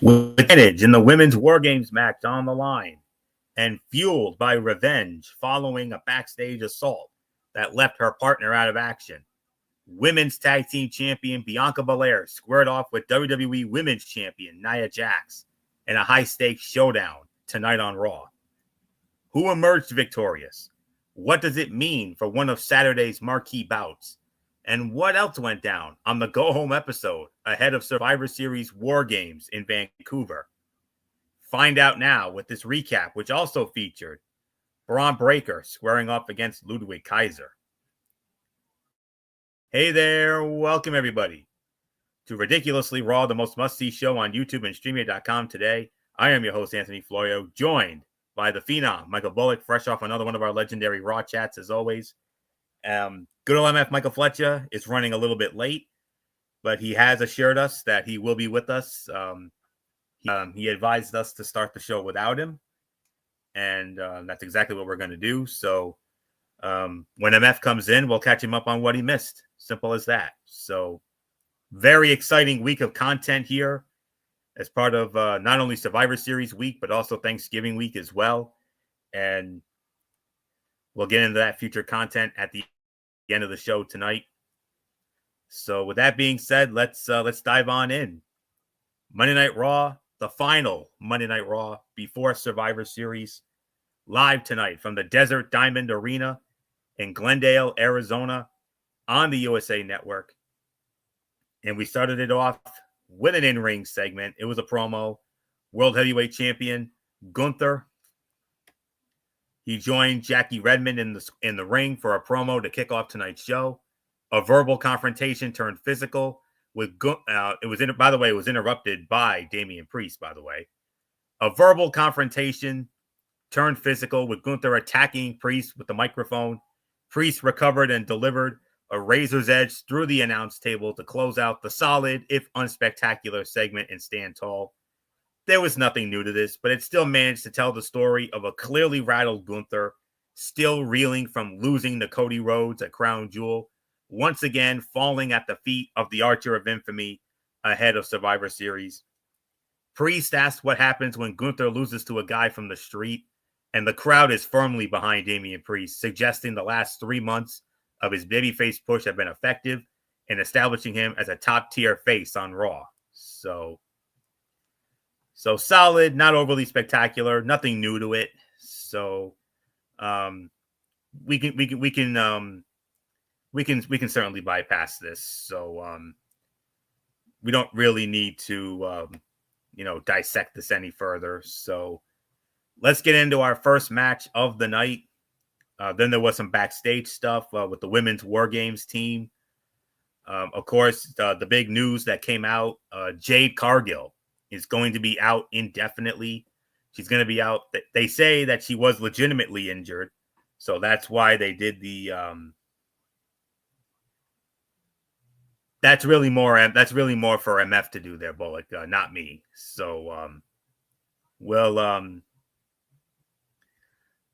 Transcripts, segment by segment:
With advantage in the women's War Games match on the line and fueled by revenge following a backstage assault that left her partner out of action, Women's Tag Team Champion Bianca Belair squared off with WWE Women's Champion Nia Jax in a high-stakes showdown tonight on Raw. Who emerged victorious? What does it mean for one of Saturday's marquee bouts? And what else went down on the go-home episode ahead of Survivor Series War Games in Vancouver? Find out now with this recap, which also featured Braun Breaker squaring off against Ludwig Kaiser. Hey there, welcome everybody to Ridiculously Raw, the most must-see show on YouTube and StreamYard.com today. I am your host, Anthony Florio, joined by the Phenom, Michael Bullock, fresh off another one of our legendary Raw chats as always. Good old MF Michael Fletcher is running a little bit late, but he has assured us that he will be with us. He advised us to start the show without him, and that's exactly what we're going to do. So when MF comes in, we'll catch him up on what he missed. Simple as that. So very exciting week of content here as part of not only Survivor Series week, but also Thanksgiving week as well. And we'll get into that future content at the end of the show tonight. So with that being said, let's dive on in. Monday Night Raw, the final Monday Night Raw before Survivor Series, live tonight from the Desert Diamond Arena in Glendale, Arizona, on the USA Network. And we started it off with an in-ring segment. It was a promo. World Heavyweight Champion Gunther. He joined Jackie Redmond in the ring for a promo to kick off tonight's show. A verbal confrontation turned physical with it was interrupted by Damian Priest, by the way. A verbal confrontation turned physical with Gunther attacking Priest with the microphone. Priest recovered and delivered a razor's edge through the announce table to close out the solid, if unspectacular, segment and stand tall. There was nothing new to this, but it still managed to tell the story of a clearly rattled Gunther, still reeling from losing to Cody Rhodes at Crown Jewel, once again falling at the feet of the Archer of Infamy ahead of Survivor Series. Priest asked what happens when Gunther loses to a guy from the street, and the crowd is firmly behind Damian Priest, suggesting the last 3 months of his babyface push have been effective in establishing him as a top-tier face on Raw. So solid, not overly spectacular, nothing new to it. So we can certainly bypass this. So we don't really need to dissect this any further. So let's get into our first match of the night. Then there was some backstage stuff with the Women's War Games team. Of course, the big news that came out, Jade Cargill is going to be out indefinitely. She's going to be out. They say that she was legitimately injured. So that's why they did the that's really more for MF to do there, Bullock, not me. So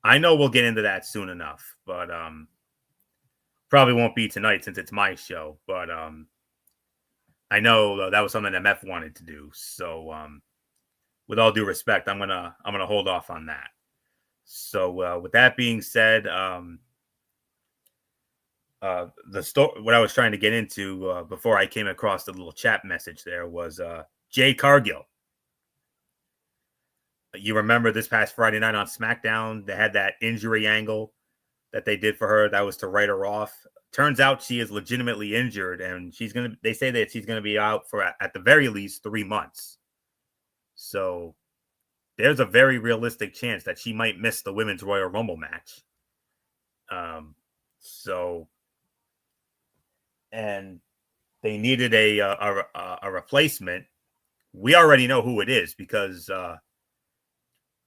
I know we'll get into that soon enough, but probably won't be tonight since it's my show. But I know that was something MF wanted to do. So with all due respect, I'm gonna hold off on that. So with that being said, what I was trying to get into before I came across the little chat message there was Jade Cargill. You remember this past Friday night on SmackDown, they had that injury angle that they did for her. That was to write her off. Turns out she is legitimately injured, and they say that she's gonna be out for at the very least 3 months. So there's a very realistic chance that she might miss the Women's Royal Rumble match. And they needed a replacement. We already know who it is because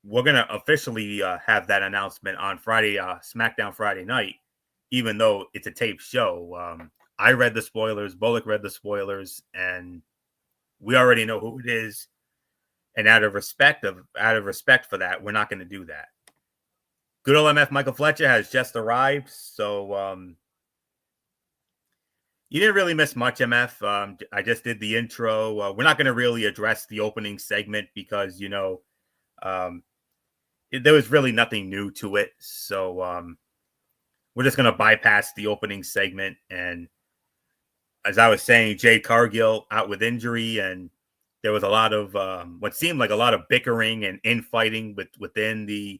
we're going to officially have that announcement on Friday, SmackDown Friday night, even though it's a taped show. I read the spoilers, Bullock read the spoilers, and we already know who it is. And out of respect for that, we're not going to do that. Good old MF Michael Fletcher has just arrived. So, You didn't really miss much, MF. I just did the intro. We're not going to really address the opening segment because, there was really nothing new to it. So we're just going to bypass the opening segment. And as I was saying, Jade Cargill out with injury, and there was a lot of what seemed like a lot of bickering and infighting within the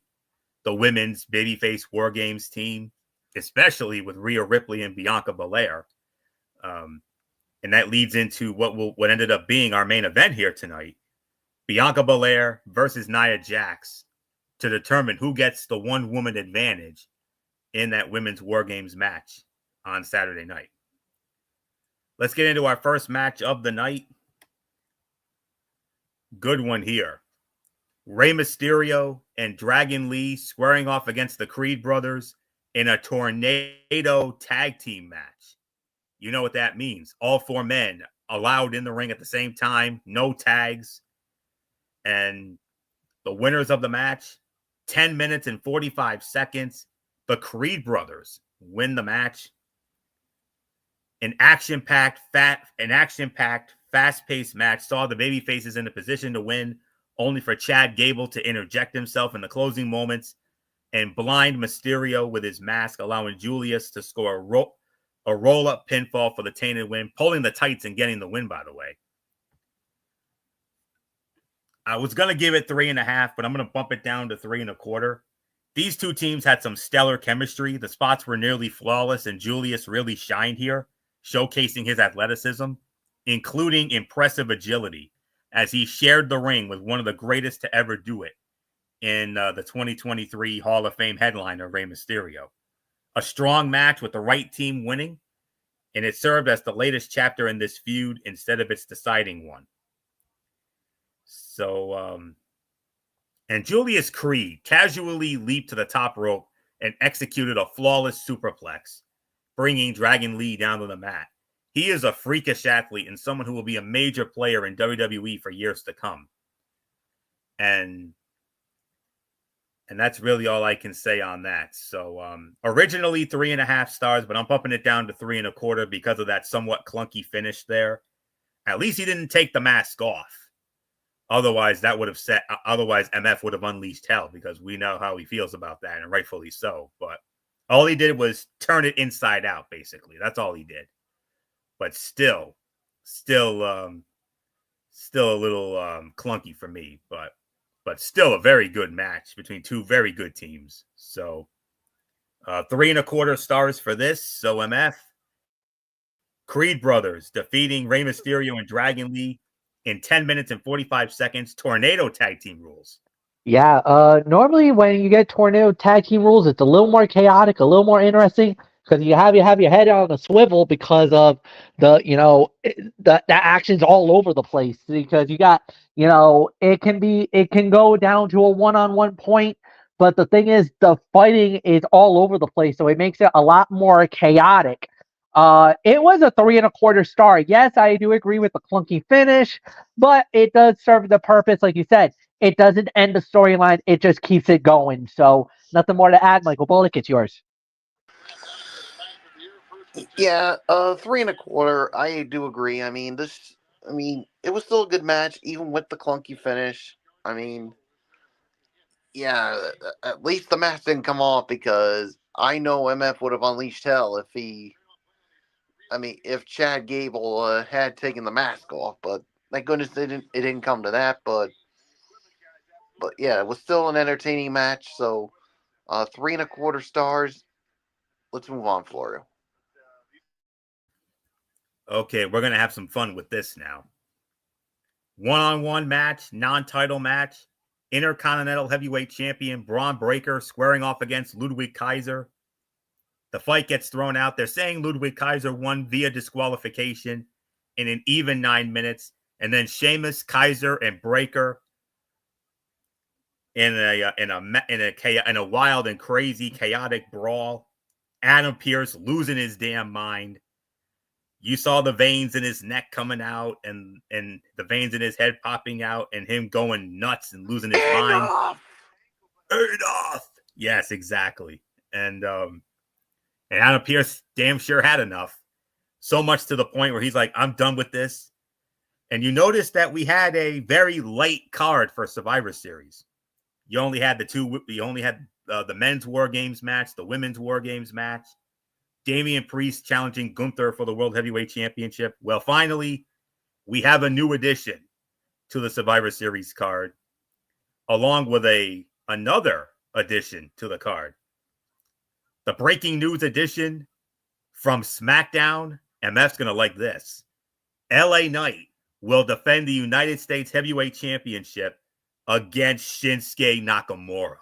women's babyface War Games team, especially with Rhea Ripley and Bianca Belair. And that leads into what ended up being our main event here tonight. Bianca Belair versus Nia Jax to determine who gets the one-woman advantage in that women's War Games match on Saturday night. Let's get into our first match of the night. Good one here. Rey Mysterio and Dragon Lee squaring off against the Creed brothers in a tornado tag team match. You know what that means. All four men allowed in the ring at the same time, no tags. And the winners of the match, 10 minutes and 45 seconds. The Creed brothers win the match. An action-packed, fast-paced match saw the babyfaces in a position to win, only for Chad Gable to interject himself in the closing moments and blind Mysterio with his mask, allowing Julius to score a roll-up pinfall for the Tainted win, pulling the tights and getting the win, by the way. I was going to give it 3.5, but I'm going to bump it down to 3.25. These two teams had some stellar chemistry. The spots were nearly flawless, and Julius really shined here, showcasing his athleticism, including impressive agility, as he shared the ring with one of the greatest to ever do it in the 2023 Hall of Fame headliner, Rey Mysterio. A strong match with the right team winning, and it served as the latest chapter in this feud instead of its deciding one. So, and Julius Creed casually leaped to the top rope and executed a flawless superplex, bringing Dragon Lee down to the mat. He is a freakish athlete and someone who will be a major player in WWE for years to come. And that's really all I can say on that. So originally 3.5 stars, but I'm bumping it down to 3.25 because of that somewhat clunky finish there. At least he didn't take the mask off. Otherwise, MF would have unleashed hell, because we know how he feels about that, and rightfully so. But all he did was turn it inside out, basically. That's all he did. But still a little clunky for me. But still a very good match between two very good teams. So 3.25 stars for this. So MF, Creed brothers defeating Rey Mysterio and Dragon Lee in 10 minutes and 45 seconds. Tornado tag team rules. Yeah, normally when you get tornado tag team rules, it's a little more chaotic, a little more interesting, because you have your head on a swivel because of the action's all over the place, because you got, it can go down to a one-on-one point, but the thing is, the fighting is all over the place, so it makes it a lot more chaotic. It was a 3.25 star. Yes, I do agree with the clunky finish, but it does serve the purpose, like you said. It doesn't end the storyline. It just keeps it going. So nothing more to add. Michael Bullock, it's yours. Yeah, 3.25. I do agree. I mean, it was still a good match, even with the clunky finish. I mean, yeah, at least the mask didn't come off, because I know MF would have unleashed hell if Chad Gable had taken the mask off. But thank goodness it didn't come to that. But yeah, it was still an entertaining match. So 3.25 stars. Let's move on, Florio. Okay, we're going to have some fun with this now. One-on-one match, non-title match. Intercontinental Heavyweight Champion Braun Breaker squaring off against Ludwig Kaiser. The fight gets thrown out. They're saying Ludwig Kaiser won via disqualification in an even 9 minutes. And then Sheamus, Kaiser, and Breaker in a wild and crazy chaotic brawl. Adam Pearce losing his damn mind. You saw the veins in his neck coming out, and the veins in his head popping out, and him going nuts and losing his mind. Enough! Yes, exactly. And Adam Pearce damn sure had enough. So much to the point where he's like, I'm done with this. And you notice that we had a very late card for Survivor Series. You only had the men's War Games match, the women's War Games match, Damian Priest challenging Gunther for the World Heavyweight Championship. Well, finally, we have a new addition to the Survivor Series card, along with another addition to the card. The breaking news edition from SmackDown. MF's going to like this. LA Knight will defend the United States Heavyweight Championship against Shinsuke Nakamura.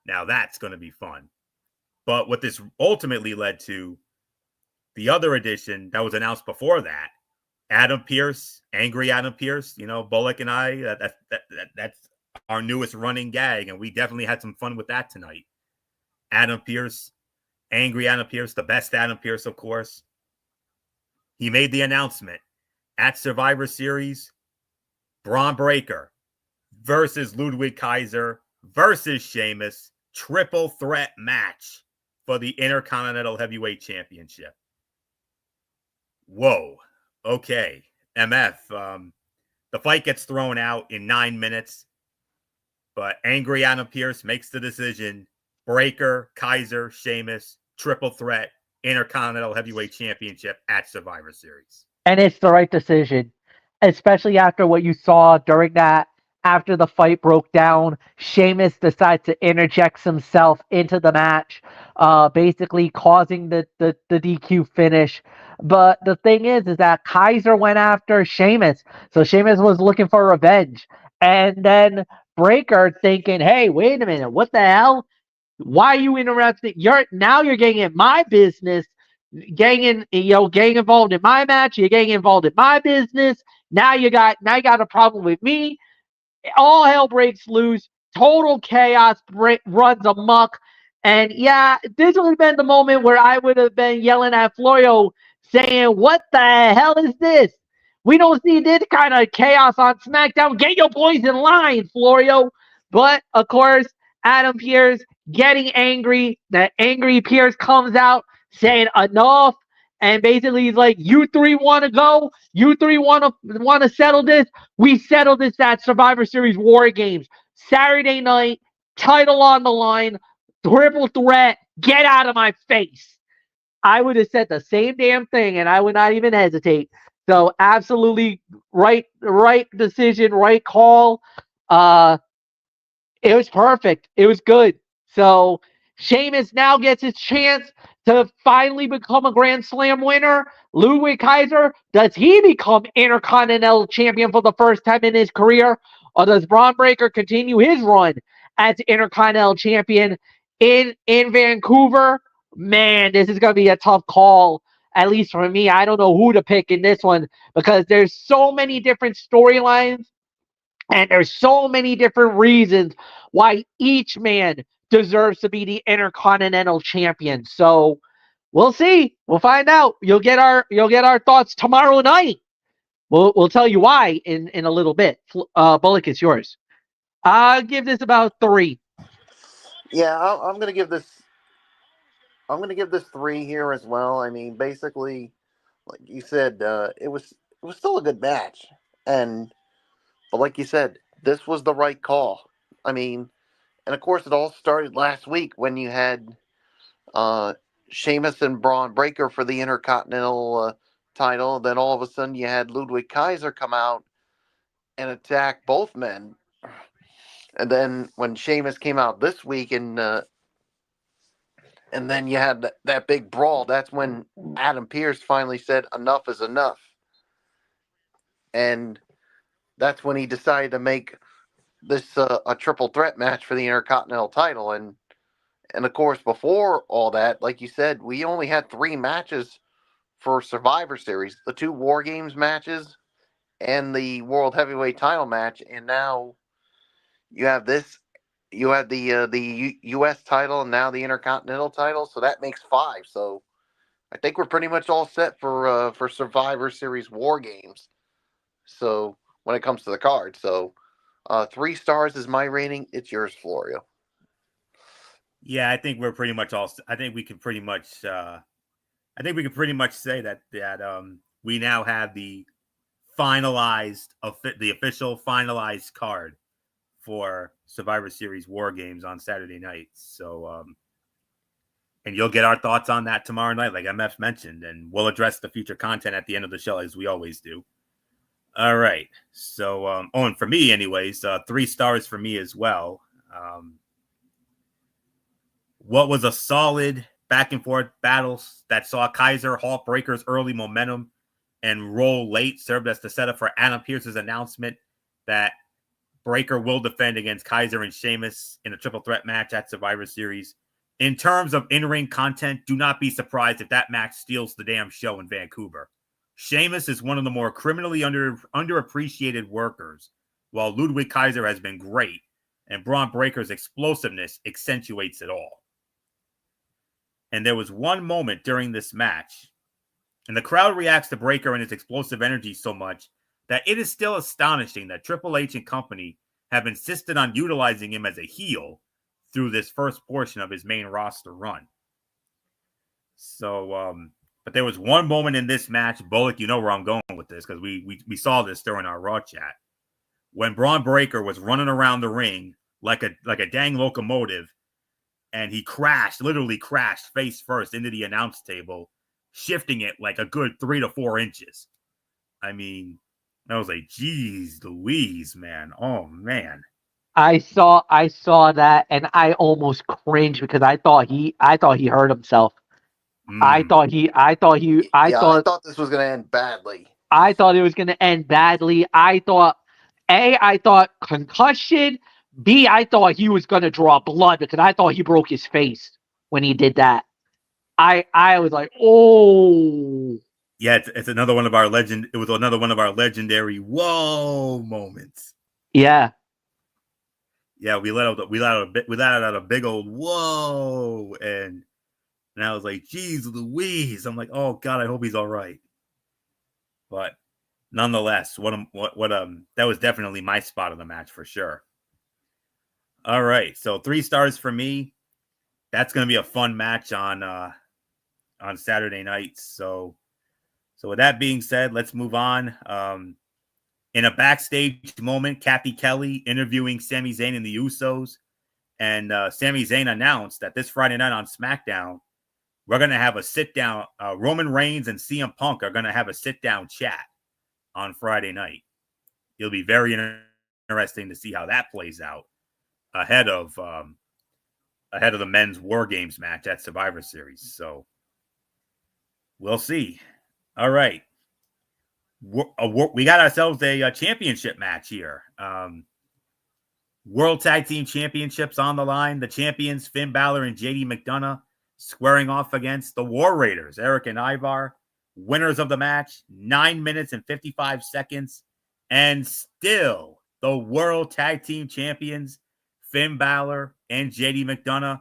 Now that's going to be fun. But what this ultimately led to, the other edition that was announced before that, Adam Pearce, Angry Adam Pearce, Bullock and I, that's our newest running gag, and we definitely had some fun with that tonight. Adam Pearce, Angry Adam Pearce, the best Adam Pearce, of course. He made the announcement at Survivor Series, Braun Breaker versus Ludwig Kaiser versus Sheamus, triple threat match for the Intercontinental Heavyweight Championship. Whoa. Okay. MF, the fight gets thrown out in 9 minutes, but Angry Adam Pearce makes the decision. Breaker, Kaiser, Sheamus, triple threat, Intercontinental Heavyweight Championship at Survivor Series. And it's the right decision, especially after what you saw during that. After the fight broke down, Sheamus decides to interject himself into the match, basically causing the DQ finish. But the thing is that Kaiser went after Sheamus, so Sheamus was looking for revenge. And then Breaker thinking, hey, wait a minute, what the hell? Why are you interrupting? You're getting in my business, getting involved in my match. You're getting involved in my business. Now you got a problem with me. All hell breaks loose. Total chaos runs amok. And yeah, this would have been the moment where I would have been yelling at Florio saying, what the hell is this? We don't see this kind of chaos on SmackDown. Get your boys in line, Florio. But, of course, Adam Pearce getting angry. That angry Pearce comes out saying enough. And basically he's like, you three want to go? You three want to settle this? We settled this at Survivor Series War Games. Saturday night, title on the line, triple threat, get out of my face. I would have said the same damn thing, and I would not even hesitate. So absolutely right decision, right call. It was perfect. It was good. So Sheamus now gets his chance to finally become a Grand Slam winner. Ludwig Kaiser, does he become Intercontinental Champion for the first time in his career? Or does Braun Breaker continue his run as Intercontinental Champion in Vancouver? Man, this is going to be a tough call, at least for me. I don't know who to pick in this one because there's so many different storylines and there's so many different reasons why each man deserves to be the Intercontinental Champion. So we'll see. We'll find out. You'll get our thoughts tomorrow night. We'll tell you why in a little bit. Bullock, it's yours. I'll give this about 3. Yeah, I'm gonna give this 3 here as well. I mean, basically, like you said, it was still a good match, but like you said, this was the right call. I mean, and of course, it all started last week when you had Sheamus and Braun Breaker for the Intercontinental title. Then all of a sudden, you had Ludwig Kaiser come out and attack both men. And then when Sheamus came out this week, and then you had that big brawl, that's when Adam Pearce finally said, enough is enough. And that's when he decided to make this a triple threat match for the Intercontinental title. And of course, before all that, like you said, we only had 3 matches for Survivor Series, the 2 War Games matches and the World Heavyweight title match. And now you have this, you have the U.S. title and now the Intercontinental title. So that makes 5. So I think we're pretty much all set for Survivor Series War Games. So when it comes to the card, so 3 stars is my rating. It's yours, Florio. Yeah, I think we're pretty much all. I think we can pretty much I think we can pretty much say that we now have the finalized, the official finalized card for Survivor Series War Games on Saturday night. So, and you'll get our thoughts on that tomorrow night, like MF mentioned, and we'll address the future content at the end of the show, as we always do. All right. So, and for me, anyways, 3 stars for me as well. What was a solid back and forth battles that saw Kaiser halt Breaker's early momentum and roll late served as the setup for Adam Pearce's announcement that Breaker will defend against Kaiser and Sheamus in a triple threat match at Survivor Series. In terms of in-ring content, do not be surprised if that match steals the damn show in Vancouver. Sheamus is one of the more criminally underappreciated workers, while Ludwig Kaiser has been great, and Braun Breaker's explosiveness accentuates it all. And there was one moment during this match, and the crowd reacts to Breaker and his explosive energy so much that it is still astonishing that Triple H and company have insisted on utilizing him as a heel through this first portion of his main roster run. So, but there was one moment in this match, Bullock, you know where I'm going with this, because we saw this during our Raw chat, when Braun Breaker was running around the ring like a dang locomotive, and he literally crashed face first into the announce table, shifting it like a good 3 to 4 inches. I mean, I was like, geez Louise, man. Oh, man. I saw that, and I almost cringed because I thought he hurt himself. I thought thought this was going to end badly. I thought it was going to end badly. I thought concussion. B, I thought he was going to draw blood because I thought he broke his face when he did that. I was like, oh. Yeah, it's another one of our It was another one of our legendary whoa moments. Yeah. Yeah, we let out a big old whoa, and I was like, geez Louise. I'm like, oh God, I hope he's all right. But nonetheless, that was definitely my spot of the match for sure. All right, so 3 stars for me. That's going to be a fun match on Saturday night. So with that being said, let's move on. In a backstage moment, Kathy Kelly interviewing Sami Zayn and the Usos, and Sami Zayn announced that this Friday night on SmackDown, we're going to have a sit-down. Roman Reigns and CM Punk are going to have a sit-down chat on Friday night. It'll be very interesting to see how that plays out ahead of the men's War Games match at Survivor Series. So we'll see. All right. We got ourselves a championship match here. World Tag Team Championships on the line. The champions, Finn Balor and JD McDonough, squaring off against the War Raiders, Eric and Ivar. Winners of the match, 9 minutes and 55 seconds. And still, the World Tag Team Champions, Finn Balor and JD McDonough.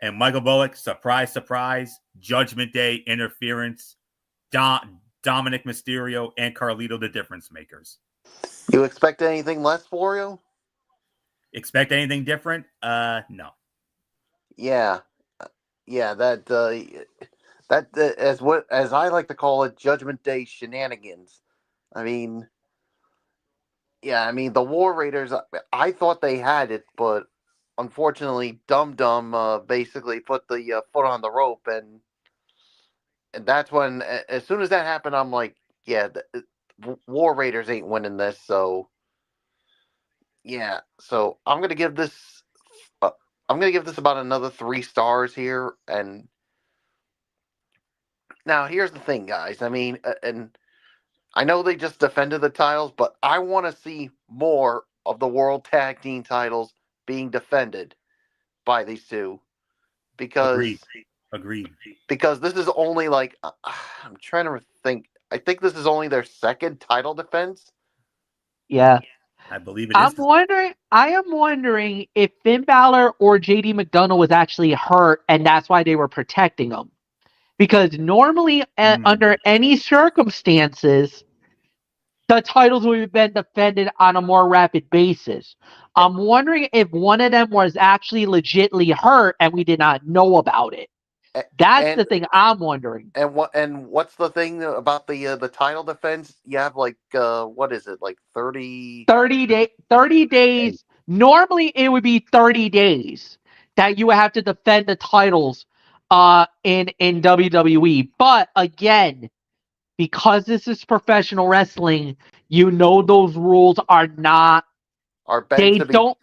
And Michael Bullock, surprise, surprise, Judgment Day interference. Dominic Mysterio and Carlito, the difference makers. You expect anything less for you? Expect anything different? No. Yeah. That as I like to call it, Judgment Day shenanigans. I mean, the War Raiders, I thought they had it, but unfortunately, Dum Dum basically put the foot on the rope, and that's when, as soon as that happened, I'm like, yeah, War Raiders ain't winning this. So, yeah. So I'm gonna give this about another 3 stars here. And now here's the thing, guys. I mean, and I know they just defended the titles, but I want to see more of the World Tag Team titles being defended by these two, because. Agreed. Because this is only like, I'm trying to think. I think this is only their 2nd title defense. Yeah. I believe it is. I am wondering if Finn Balor or JD McDonough was actually hurt, and that's why they were protecting him. Because normally, under any circumstances, the titles would have been defended on a more rapid basis. I'm wondering if one of them was actually legitimately hurt and we did not know about it. That's and the thing I'm wondering. what's the thing about the title defense? You have like what is it, like 30 30 days. Normally it would be 30 days that you would have to defend the titles in WWE. But again, because this is professional wrestling, you know those rules are not are they don't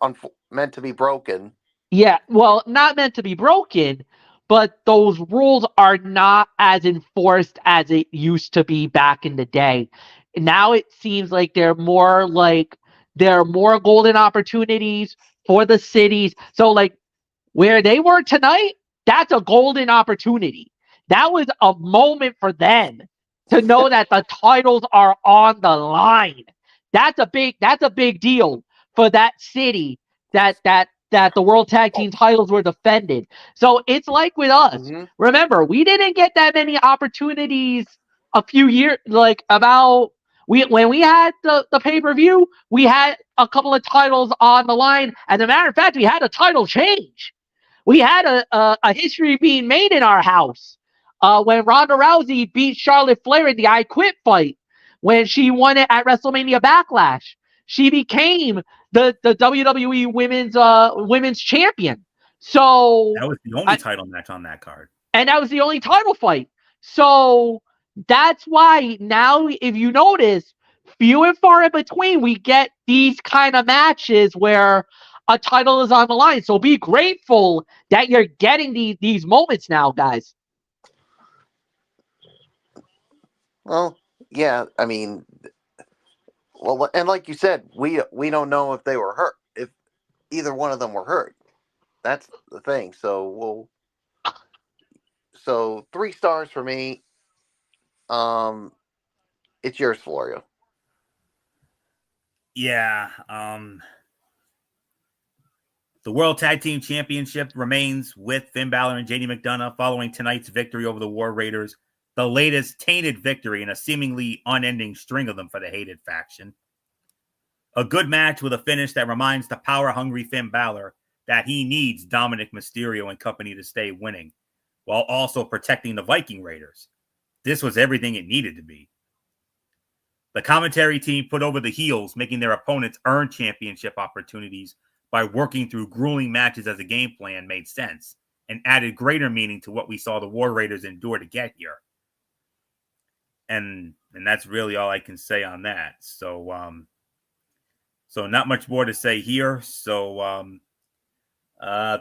meant to be broken. yeah, well, not meant to be broken, but those rules are not as enforced as it used to be back in the day. Now it seems like there are more golden opportunities for the cities. So like where they were tonight, that's a golden opportunity. That was a moment for them to know that the titles are on the line. That's a big deal for that city that the World Tag Team titles were defended. So it's like with us. Mhm. Remember, we didn't get that many opportunities a few years when we had the pay-per-view, we had a couple of titles on the line. As a matter of fact, we had a title change. We had a history being made in our house when Ronda Rousey beat Charlotte Flair in the I Quit fight when she won it at WrestleMania Backlash. She became the WWE women's champion. So That was the only title match on that card. And that was the only title fight. So that's why now, if you notice, few and far in between, we get these kind of matches where a title is on the line. So be grateful that you're getting these moments now, guys. Well, yeah, I mean, well, and like you said, we don't know if they were hurt, if either one of them were hurt. That's the thing. So 3 stars for me. It's yours, Florio. Yeah. The World Tag Team Championship remains with Finn Balor and JD McDonough following tonight's victory over the War Raiders, the latest tainted victory in a seemingly unending string of them for the hated faction. A good match with a finish that reminds the power-hungry Finn Balor that he needs Dominic Mysterio and company to stay winning, while also protecting the Viking Raiders. This was everything it needed to be. The commentary team put over the heels, making their opponents earn championship opportunities by working through grueling matches as a game plan made sense and added greater meaning to what we saw the War Raiders endure to get here. And that's really all I can say on that. So not much more to say here. So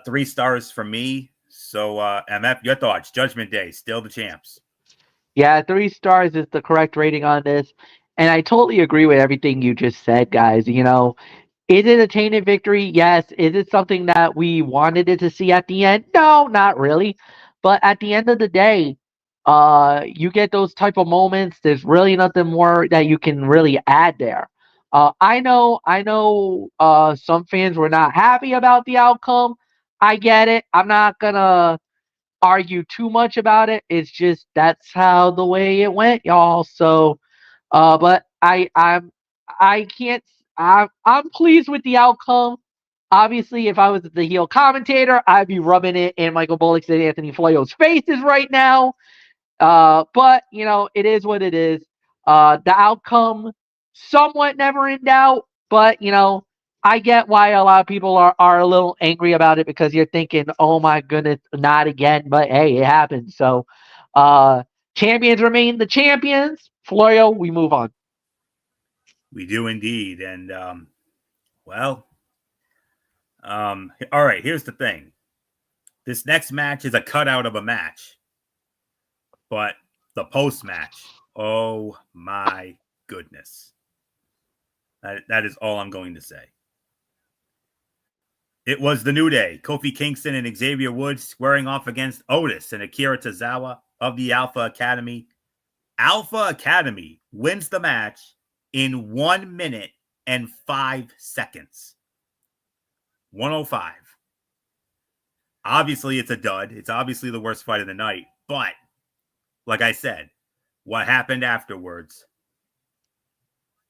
3 stars for me. So MF, your thoughts? Judgment Day, still the champs. Yeah, 3 stars is the correct rating on this. And I totally agree with everything you just said, guys. Is it a tainted victory? Yes. Is it something that we wanted it to see at the end? No, not really. But at the end of the day, you get those type of moments. There's really nothing more that you can really add there. I know, some fans were not happy about the outcome. I get it. I'm not gonna argue too much about it. It's just that's how the way it went, y'all. So, but I can't. I'm pleased with the outcome. Obviously, if I was the heel commentator, I'd be rubbing it in Michael Bullock's and Anthony Flio's faces right now. But it is what it is. The outcome somewhat never in doubt, but I get why a lot of people are a little angry about it because you're thinking, oh my goodness, not again. But hey, it happens. So, champions remain the champions. Florio, we move on. We do indeed. And, all right, here's the thing. This next match is a cutout of a match. But the post-match, oh my goodness. That is all I'm going to say. It was the New Day, Kofi Kingston and Xavier Woods squaring off against Otis and Akira Tozawa of the Alpha Academy. Alpha Academy wins the match in 1 minute and 5 seconds. 105. Obviously, it's a dud. It's obviously the worst fight of the night. But, like I said, what happened afterwards?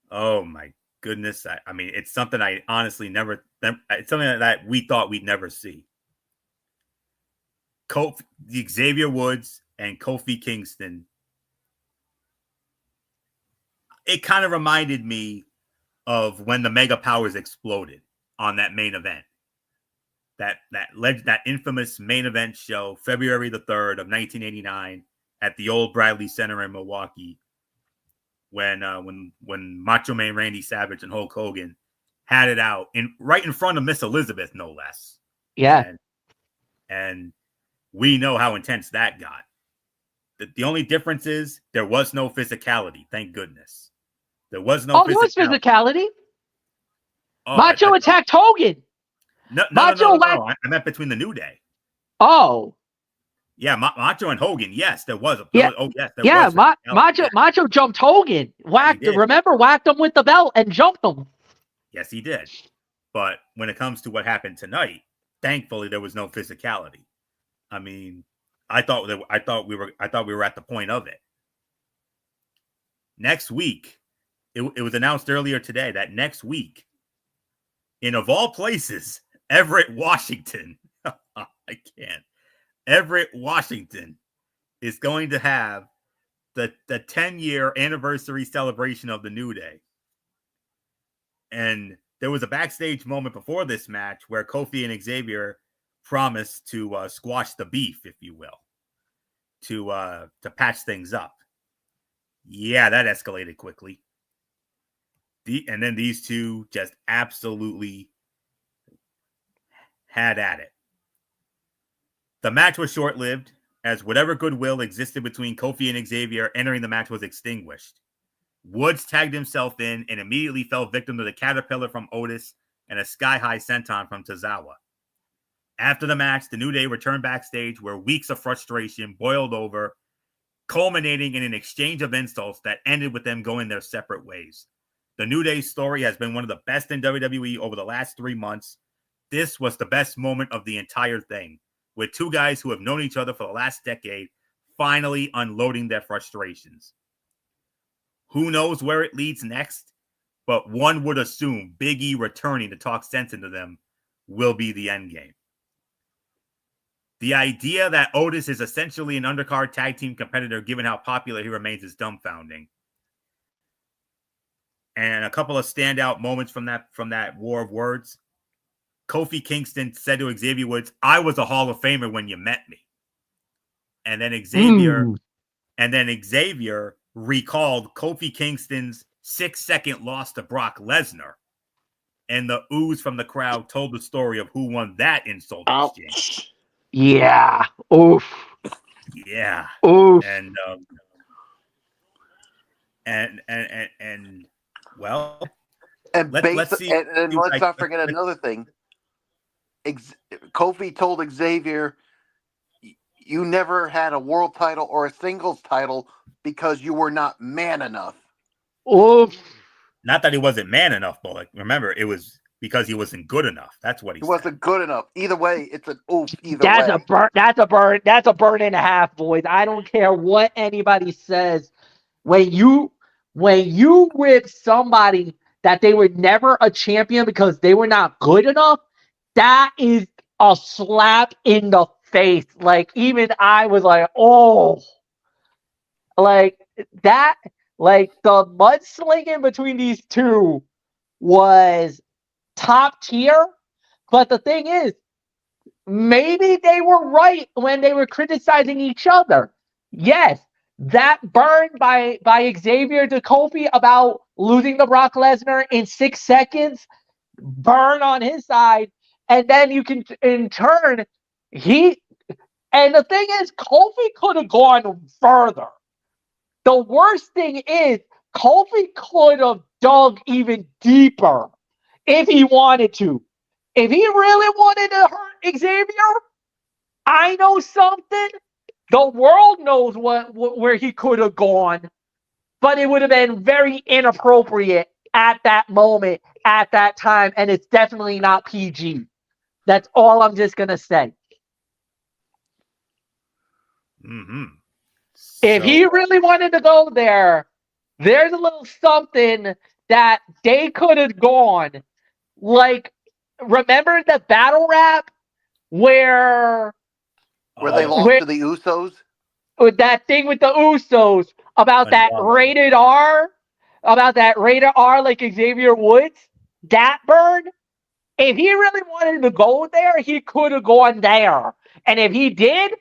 Oh, my goodness. I mean, it's something I honestly never... It's something that we thought we'd never see. Xavier Woods and Kofi Kingston. It kind of reminded me of when the Mega Powers exploded on that main event. That infamous main event show, February the 3rd of 1989 at the old Bradley Center in Milwaukee, when Macho Man Randy Savage and Hulk Hogan had it out right in front of Miss Elizabeth, no less. Yeah. And we know how intense that got. The only difference is there was no physicality, thank goodness. There was no there was physicality. Oh, Macho attacked Hogan. No. I meant between the New Day. Oh. Yeah, Macho and Hogan. Yes, there was. There was. Macho jumped Hogan. Whacked him with the belt and jumped him. Yes, he did. But when it comes to what happened tonight, thankfully there was no physicality. I mean, I thought we were at the point of it. Next week, it was announced earlier today that next week, in of all places, Everett, Washington. I can't. Everett, Washington is going to have the 10-year anniversary celebration of the New Day. And there was a backstage moment before this match where Kofi and Xavier promised to squash the beef, if you will, to patch things up. Yeah, that escalated quickly. And then these two just absolutely had at it. The match was short-lived, as whatever goodwill existed between Kofi and Xavier entering the match was extinguished. Woods tagged himself in and immediately fell victim to the Caterpillar from Otis and a sky-high senton from Tozawa. After the match, the New Day returned backstage where weeks of frustration boiled over, culminating in an exchange of insults that ended with them going their separate ways. The New Day's story has been one of the best in WWE over the last 3 months. This was the best moment of the entire thing, with two guys who have known each other for the last decade finally unloading their frustrations. Who knows where it leads next, but one would assume Big E returning to talk sense into them will be the end game. The idea that Otis is essentially an undercard tag team competitor, given how popular he remains, is dumbfounding. And a couple of standout moments from that war of words. Kofi Kingston said to Xavier Woods, "I was a Hall of Famer when you met me." And then Xavier recalled Kofi Kingston's 6-second loss to Brock Lesnar. And the ooze from the crowd told the story of who won that insult exchange. Yeah. Oof. Yeah. Oof. And well, let's see. And let's not forget another thing. Kofi told Xavier, "You never had a world title or a singles title because you were not man enough." Oof. Not that he wasn't man enough, but remember, it was because he wasn't good enough. That's what he said. Wasn't good enough. Either way, it's an oof. That's a burn. That's a burn and a half, boys. I don't care what anybody says. When you rip somebody that they were never a champion because they were not good enough, that is a slap in the face. Like, even I was like, oh, like that. Like, the mudslinging between these two was top tier. But the thing is, maybe they were right when they were criticizing each other. Yes, that burn by Xavier to Kofi about losing to Brock Lesnar in 6 seconds, burn on his side. And then you can, in turn, and the thing is, Kofi could have gone further. The worst thing is, Kofi could have dug even deeper if he wanted to. If he really wanted to hurt Xavier, I know something. The world knows where he could have gone, but it would have been very inappropriate at that moment, at that time, and it's definitely not PG. That's all I'm just going to say. Mm-hmm. If he really wanted to go there, there's a little something that they could have gone. Like, remember the battle rap where Where they Oh, lost Where- to the Usos. with that thing with the Usos about that Unwell. rated R, like Xavier Woods, that burn. If he really wanted to go there, he could have gone there. And if he did,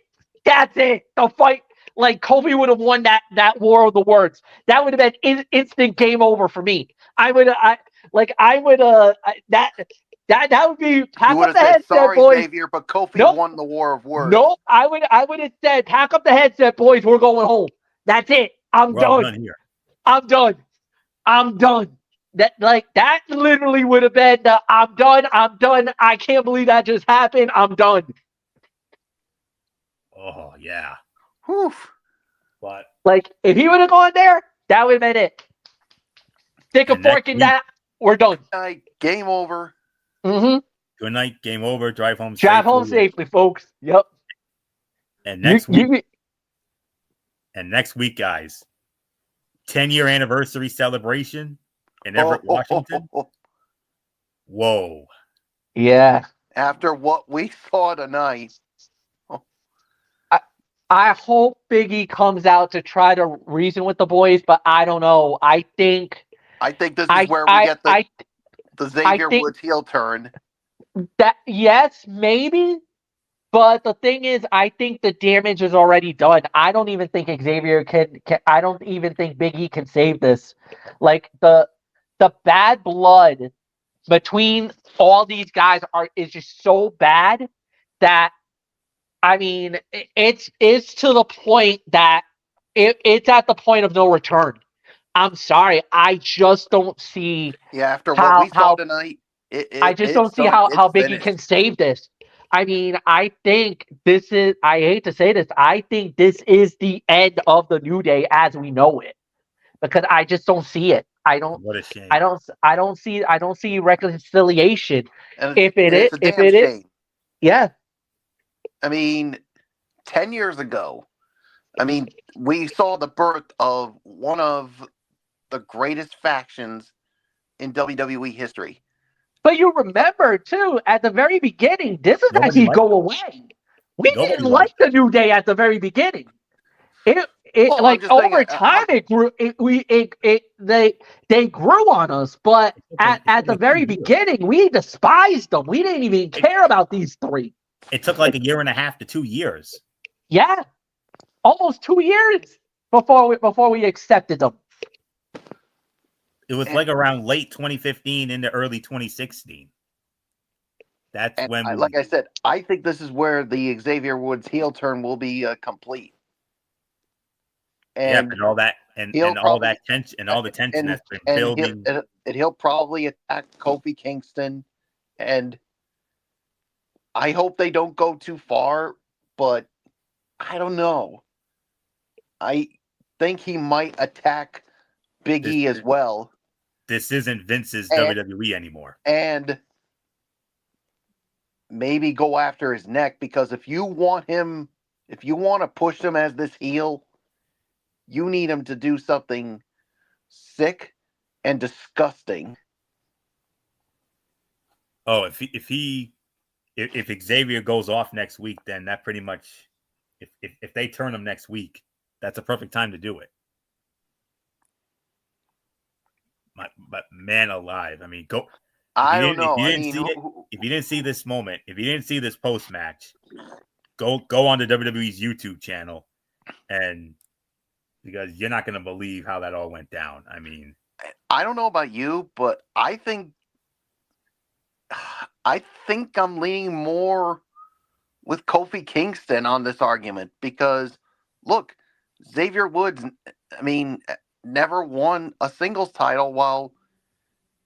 that's it. The fight, like Kofi would have won that War of the Words. That would have been instant game over for me. That would be You pack would up have the said, headset, sorry, boys. Xavier, but Kofi Nope. won the War of Words. Nope. I would have said, pack up the headset, boys. We're going home. That's it. I'm we're all done. done here. I'm done. That literally would have been the I'm done. I can't believe that just happened. I'm done. Oh yeah, Whew. but Like, if he would have gone there, that would have been it. Stick a And next fork in week- that. We're done. Game over. Mm-hmm. good night, game over. Drive home. Drive home safely. safely, folks. Yep. And next week, You- and next week, guys, 10-year anniversary celebration in Everett, Washington. Whoa. yeah. After what we saw tonight, I hope Biggie comes out to try to reason with the boys, but I don't know. I think I think this is where we get the Xavier think- Woods heel turn. that yes, maybe. But the thing is, I think the damage is already done. I don't even think Xavier can I don't even think Big E can save this. Like the bad blood between all these guys is just so bad that I mean it's to the point that it's at the point of no return. I'm sorry, I just don't see. Yeah, after How- what we saw how- tonight, I just don't see how Biggie finished. can save this. I mean, I think this is. I hate to say this. I think this is the end of the New Day as we know it, because I just don't see it. I don't. What a shame. I don't see reconciliation. And If it it's is- a if damn it is- shame. Yeah, I mean, 10 years ago, I mean, we saw the birth of one of the greatest factions in WWE history. but you remember too at the very beginning. This is Nobody actually liked go away. We Nobody didn't like the New Day at the very beginning. Well, I'm Like just saying, over time, it grew. They grew on us, but at the very beginning, we despised them. We didn't even care about these three. It took like a year and a half to 2 years. Yeah, almost 2 years before we accepted them. It was like around late 2015 into early 2016. That's And when, like I said, I think this is where the Xavier Woods heel turn will be complete. yeah, And and all that, and he'll all probably- that tension, and all the tension that's been and building. he'll probably attack Kofi Kingston, and I hope they don't go too far, but I don't know. I think he might attack Big E as well, This isn't Vince's And- WWE anymore. and maybe go after his neck, because if you want to push him as this heel, you need him to do something sick and disgusting. Oh, if Xavier goes off next week, then that pretty much, if they turn him next week, that's a perfect time to do it. But man alive, I mean, go. I you don't know. if you I didn't mean, see it, If you didn't see this moment, if you didn't see this post match, go on to WWE's YouTube channel, and because you're not going to believe how that all went down. I mean, I don't know about you, but I think I'm leaning more with Kofi Kingston on this argument, because look, Xavier Woods, I mean, never won a singles title, while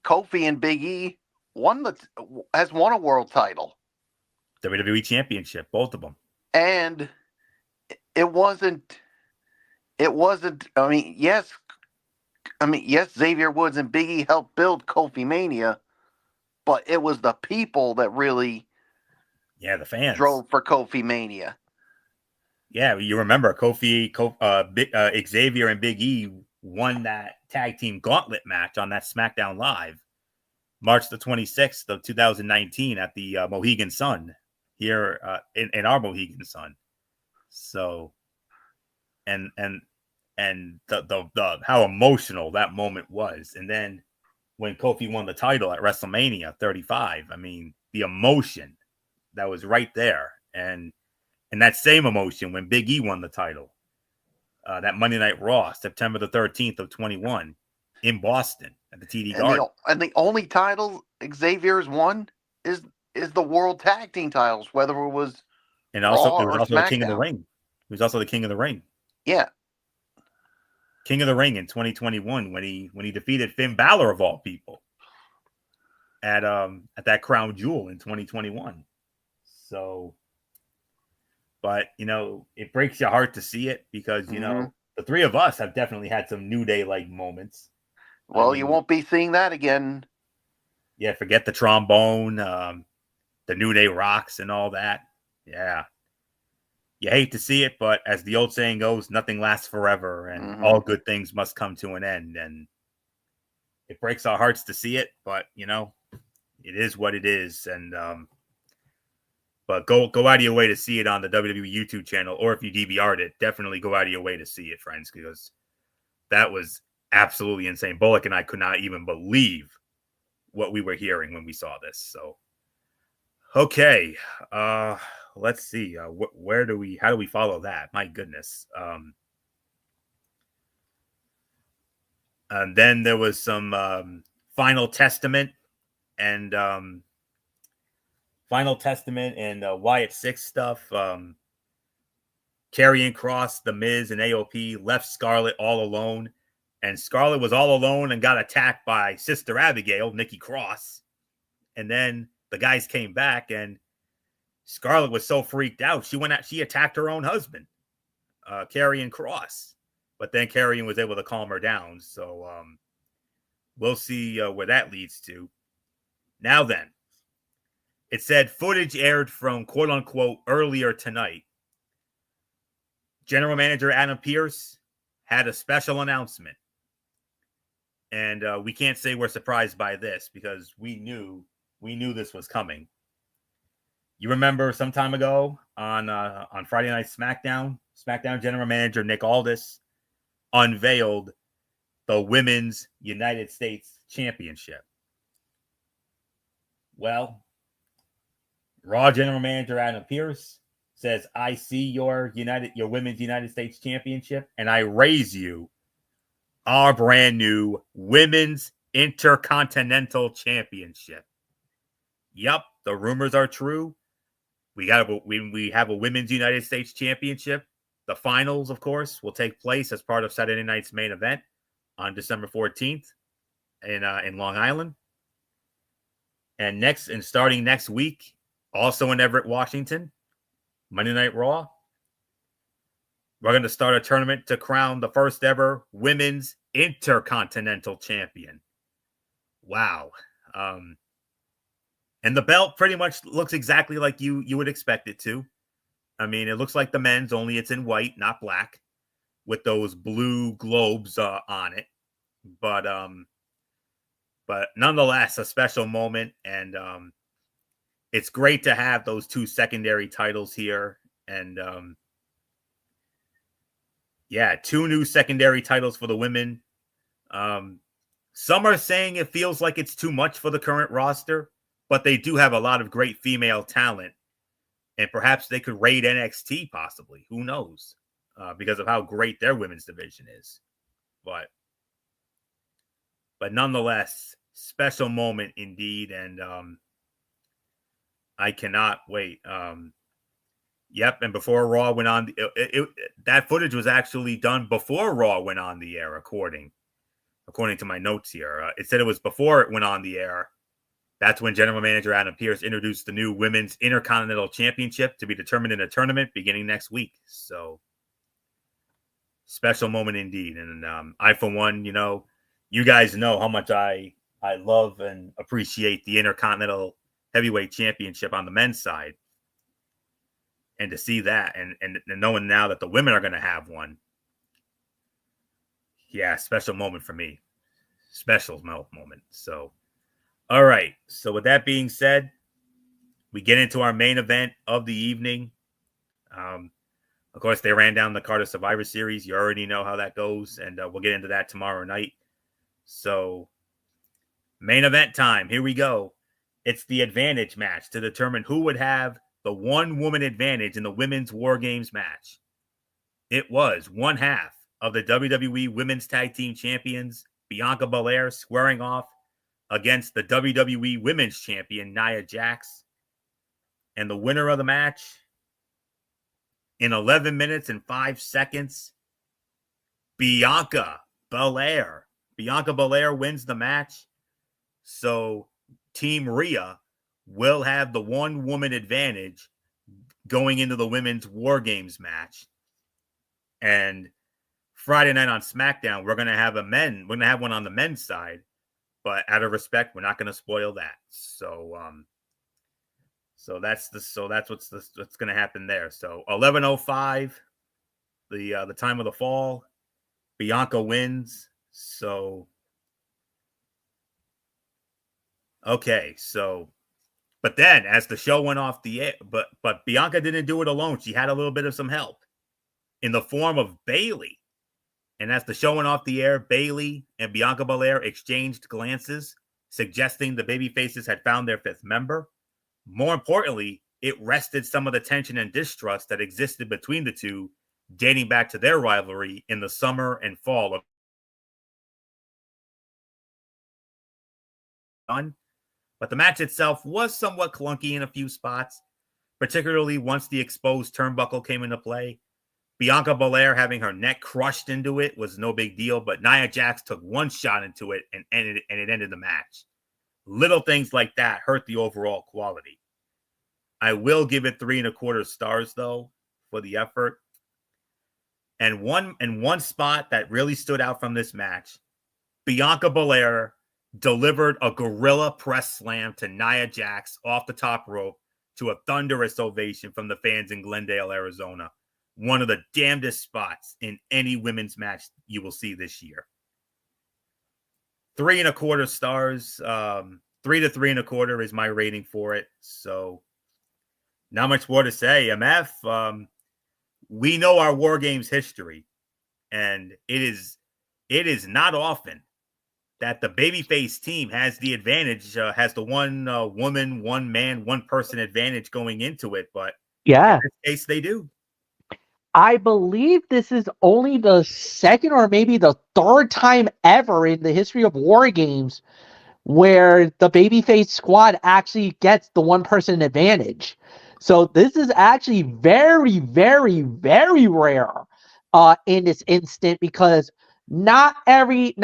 Kofi and Big E has won a world title, WWE Championship, both of them. and it wasn't. I mean, yes, Xavier Woods and Big E helped build Kofi Mania, but it was the people that really Yeah, the fans drove for Kofi Mania. Yeah, you remember Xavier and Big E won that tag team gauntlet match on that SmackDown Live, March the 26th of 2019 at the Mohegan Sun here in our Mohegan Sun. So, and the how emotional that moment was, and then when Kofi won the title at WrestleMania 35, I mean, the emotion that was right there, and that same emotion when Big E won the title, that Monday Night Raw, September the 13th of 21, in Boston at the TD Garden. The only title Xavier's won is the World Tag Team titles, whether it was And also, Raw it was or also the King of the SmackDown. Ring. He was also the King of the Ring. Yeah, King of the Ring in 2021 when he defeated Finn Balor of all people at that Crown Jewel in 2021. So, but it breaks your heart to see it because the three of us have definitely had some New Day like moments. Well, you won't be seeing that again. Yeah, forget the trombone, the New Day rocks and all that. Yeah. You hate to see it, but as the old saying goes, nothing lasts forever, and all good things must come to an end. And it breaks our hearts to see it, but it is what it is. And but go out of your way to see it on the WWE YouTube channel, or if you DVR'd it, definitely go out of your way to see it, friends, because that was absolutely insane. Bullock and I could not even believe what we were hearing when we saw this. So, okay. Let's see. How do we follow that? My goodness. And then there was some Final Testament and Wyatt Six stuff. Karrion Kross, The Miz, and AOP left Scarlett all alone, and Scarlett was all alone and got attacked by Sister Abigail, Nikki Cross, and then the guys came back and Scarlett was so freaked out. She attacked her own husband, Karrion Kross. But then Karrion was able to calm her down. So we'll see where that leads to. Now then, it said footage aired from quote unquote earlier tonight. General Manager Adam Pearce had a special announcement. And we can't say we're surprised by this because we knew this was coming. You remember some time ago on Friday Night SmackDown General Manager Nick Aldis unveiled the Women's United States Championship. Well, Raw General Manager Adam Pearce says, "I see your Women's United States Championship, and I raise you our brand new Women's Intercontinental Championship." Yep, the rumors are true. We have a Women's United States Championship. The finals, of course, will take place as part of Saturday night's main event on December 14th in Long Island. And starting next week, also in Everett, Washington, Monday Night Raw, we're going to start a tournament to crown the first ever Women's Intercontinental Champion. Wow. And the belt pretty much looks exactly like you would expect it to. I mean, it looks like the men's, only it's in white, not black, with those blue globes on it. But nonetheless, a special moment, and it's great to have those two secondary titles here, and two new secondary titles for the women. Some are saying it feels like it's too much for the current roster, but they do have a lot of great female talent, and perhaps they could raid NXT possibly. Who knows? Because of how great their women's division is. But nonetheless, special moment indeed, and I cannot wait. Yep, and before Raw went on, that footage was actually done before Raw went on the air, according to my notes here. It said it was before it went on the air. That's when General Manager Adam Pearce introduced the new Women's Intercontinental Championship to be determined in a tournament beginning next week. So, special moment indeed. And I, for one, you guys know how much I love and appreciate the Intercontinental Heavyweight Championship on the men's side. And to see that and knowing now that the women are going to have one. Yeah, special moment for me. Special moment. So, all right. So with that being said, we get into our main event of the evening. Of course, they ran down the Carter Survivor Series. You already know how that goes, and we'll get into that tomorrow night. So, main event time. Here we go. It's the advantage match to determine who would have the one-woman advantage in the Women's War Games match. It was one half of the WWE Women's Tag Team Champions, Bianca Belair, squaring off against the WWE Women's Champion, Nia Jax. And the winner of the match, in 11 minutes and 5 seconds, Bianca Belair. Bianca Belair wins the match. So Team Rhea will have the one-woman advantage going into the Women's War Games match. And Friday night on SmackDown, we're gonna have one on the men's side, but out of respect, we're not gonna spoil that. So that's what's gonna happen there. So 11:05, the time of the fall, Bianca wins. So okay, so but then as the show went off the air, but Bianca didn't do it alone. She had a little bit of some help in the form of Bayley. And as the show went off the air, Bayley and Bianca Belair exchanged glances, suggesting the babyfaces had found their fifth member. More importantly, it rested some of the tension and distrust that existed between the two, dating back to their rivalry in the summer and fall of. But the match itself was somewhat clunky in a few spots, particularly once the exposed turnbuckle came into play. Bianca Belair having her neck crushed into it was no big deal, but Nia Jax took one shot into it and it ended the match. Little things like that hurt the overall quality. I will give it 3.25 stars though for the effort. And one spot that really stood out from this match, Bianca Belair delivered a gorilla press slam to Nia Jax off the top rope to a thunderous ovation from the fans in Glendale, Arizona. One of the damnedest spots in any women's match you will see this year. 3.25 stars. 3 to 3.25 is my rating for it. So not much more to say. MF, we know our War Games history, and it is not often that the babyface team has the advantage, has the one woman, one man, one person advantage going into it. But Yeah. in this case, they do. I believe this is only the second or maybe the third time ever in the history of War Games where the babyface squad actually gets the one-person advantage. So this is actually very, very, very rare in this instant, because not every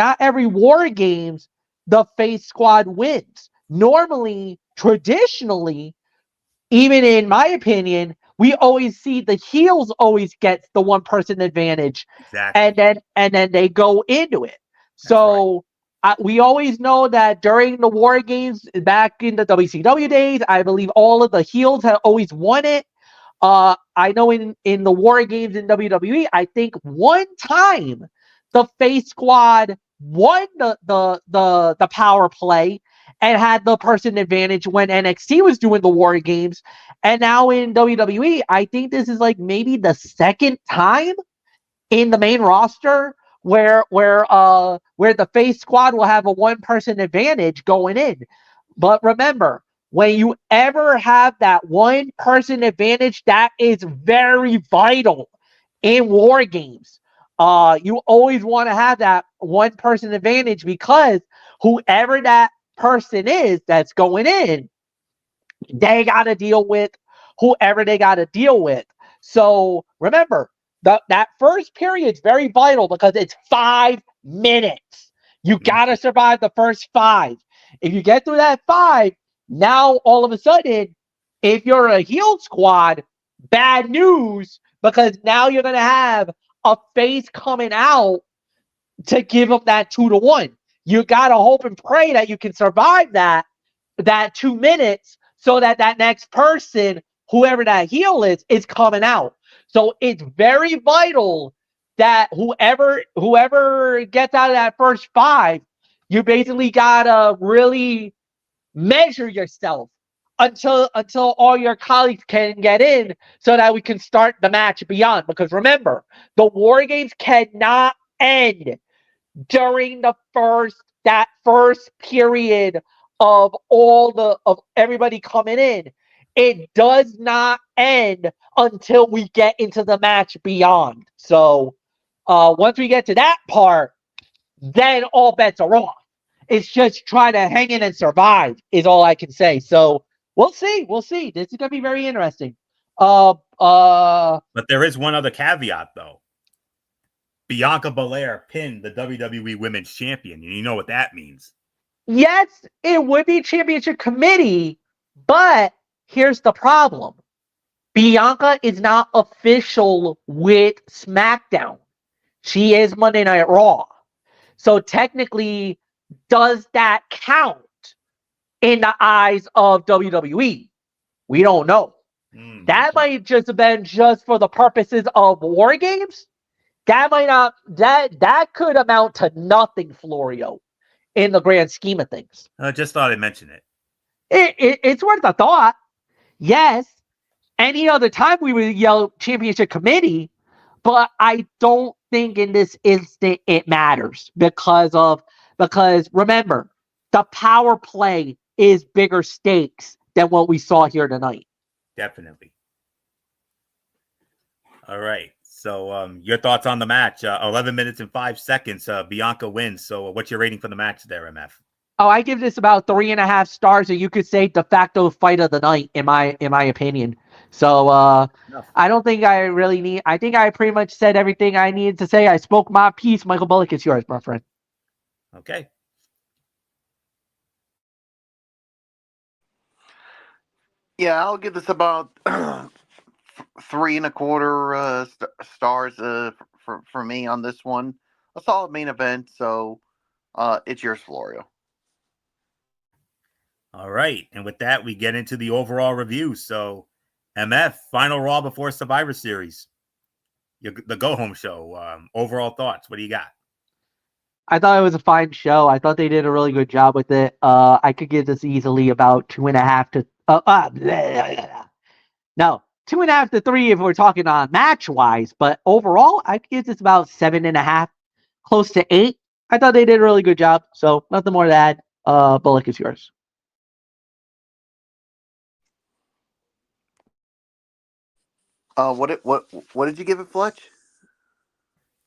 War Games the face squad wins. Normally, traditionally, even in my opinion, we always see the heels always get the one-person advantage, Exactly. and then they go into it. So we always know that during the War Games back in the WCW days, I believe all of the heels have always won it. I know in the War Games in WWE, I think one time the face squad won the power play and had the person advantage when NXT was doing the War Games. And now in WWE, I think this is like maybe the second time in the main roster where the face squad will have a one-person advantage going in. But remember, when you ever have that one-person advantage, that is very vital in War Games. You always want to have that one-person advantage, because whoever that person is that's going in, they got to deal with whoever they got to deal with. So remember, that first period is very vital because it's 5 minutes. You got to survive the first 5. If you get through that 5, now all of a sudden, if you're a heel squad, bad news, because now you're going to have a face coming out to give them that 2-1. You got to hope and pray that you can survive that 2 minutes, so that next person, whoever that heel is coming out. So it's very vital that whoever gets out of that first 5, you basically gotta really measure yourself until all your colleagues can get in so that we can start the match beyond. Because remember, the War Games cannot end during that first period of everybody coming in. It does not end until we get into the match beyond. So once we get to that part, then all bets are off. It's just trying to hang in and survive is all I can say. So we'll see. This is gonna be very interesting. But there is one other caveat though. Bianca Belair pinned the WWE Women's Champion, and you know what that means. Yes, it would be championship committee, but here's the problem. Bianca is not official with SmackDown. She is Monday Night Raw. So technically, does that count in the eyes of WWE? We don't know. That might just have been just for the purposes of War Games. That might not. That could amount to nothing, Florio, in the grand scheme of things. I just thought I'd mention it. It's worth a thought. Yes. Any other time we would yell championship committee, but I don't think in this instant it matters because remember, the power play is bigger stakes than what we saw here tonight. Definitely. All right. So your thoughts on the match? 11 minutes and 5 seconds. Bianca wins. So what's your rating for the match there, MF? Oh, I give this about 3.5 stars, and you could say de facto fight of the night, in my opinion. So I don't think I really need. I think I pretty much said everything I needed to say. I spoke my piece. Michael Bullock, it's yours, my friend. Okay. Yeah, I'll give this about 3.25 stars for me on this one. A solid main event. So it's yours, Florio. All right. And with that, we get into the overall review. So, MF, final Raw before Survivor Series. The go-home show. Overall thoughts. What do you got? I thought it was a fine show. I thought they did a really good job with it. I could give this easily about 2.5 to... No, 2.5 to 3 if we're talking on match-wise. But overall, I could give this about 7.5, close to 8. I thought they did a really good job. So, nothing more to add. Bullock is yours. What did you give it, Fletch?